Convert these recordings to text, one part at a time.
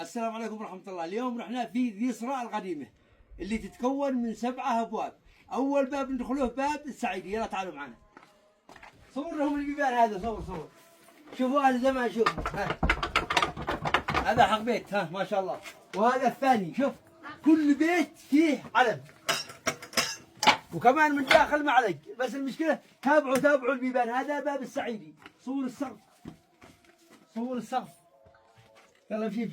السلام عليكم ورحمة الله. اليوم رحنا في ذي صراء القديمة اللي تتكون من 7 أبواب. أول باب ندخله باب السعيدي. يلا تعالوا معنا. صور لهم البيبان. هذا صور. شوفوا أهل زمان. شوف هذا حق بيت. ما شاء الله. وهذا الثاني. شوف كل بيت فيه علم. وكمان من داخل معلق. بس المشكلة تابعوا البيبان. هذا باب السعيدي. صور السقف. يلا امشي.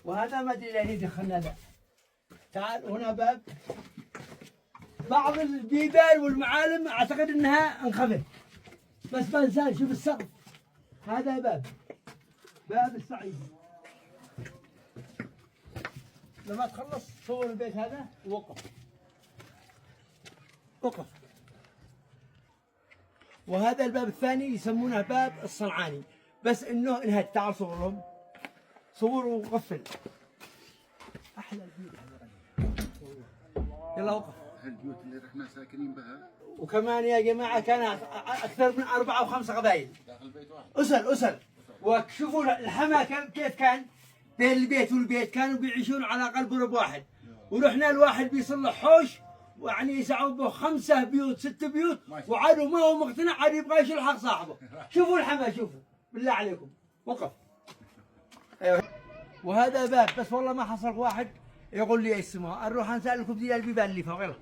وهذا ما ادري ليه دخلنا ذا. تعال هنا باب. بعض البيبان والمعالم اعتقد انها انخفت، بس ما انسان. شوف السقف. هذا باب السعيدي. لما تخلص صور البيت هذا ووقف. وهذا الباب الثاني يسمونه باب الصنعاني، بس انه انهد. تعال صور لهم. صور وقفل. احلى البيوت. يلا وقف. البيوت اللي رحنا ساكنين بها. وكمان يا جماعه كان اكثر من 4 أو 5 قبائل داخل بيت واحد. اسل. وشوفوا الحما كيف كان بين البيت والبيت. كانوا بيعيشون على قلب رب واحد. ورحنا الواحد بيصلح حوش، ويعني يسعوا به 5 بيوت 6 بيوت، وعادوا ما هو مقتنع، عاد يبغى يشيل حق صاحبه. شوفوا الحما. شوفوا بالله عليكم. وقف. ايوه. وهذا باب، بس والله ما حصل واحد يقول لي ايش اسمه. نروح نسالكم ذي البيبان اللي فوق. يلا.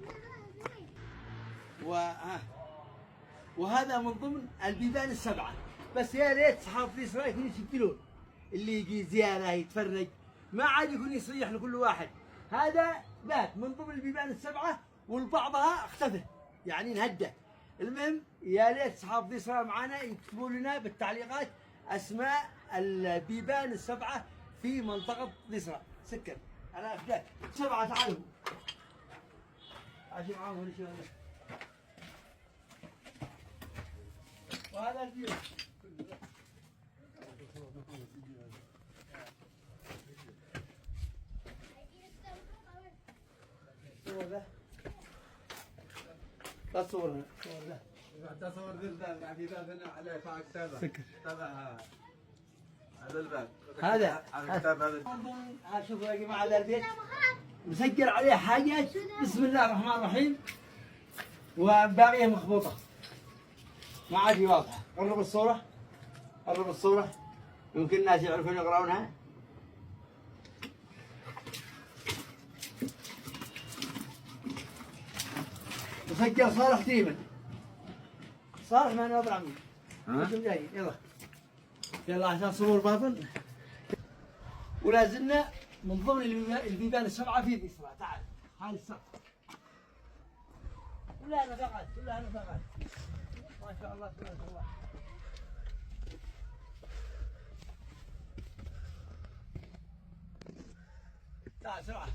وهذا من ضمن البيبان ال7. بس يا ريت اصحاب في اسرائيل يكونوا يسجلون. اللي يجي زياره يتفرج ما عاد يكون يصيح لكل واحد. هذا باب من ضمن البيبان ال7، والبعضها اختفت يعني انهدى. المهم يا ريت اصحاب في اسرائيل معانا يكتبوا لنا بالتعليقات اسماء البيبان ال7 في منطقه ضيصرة. سكر. انا افداك 7. تعالوا عشان معاهم ولا شو. وهذا البيوت. صور ذا. لا تصور ذا. تصور ذا في باب هنا عليه فاق كتابه. سكر. هذا الباب. هذا الكتاب هذا. شوفوا يا جماعه هذا البيت مسجل عليه حاجات. بسم الله الرحمن الرحيم. وباقيه مخبوطه ما عاد واضحه. قرب الصوره. يمكن الناس يعرفون يقرؤونها. مسجل صالح تيمن. صالح ما نوبر عمي. جاي. يلا عشان صور باطن. ولا زلنا من ضمن البيبان ال7 في ذي صراحة. تعال. هاي السقف كلها نفقات. ما شاء الله تبارك الله. تعال سرعة.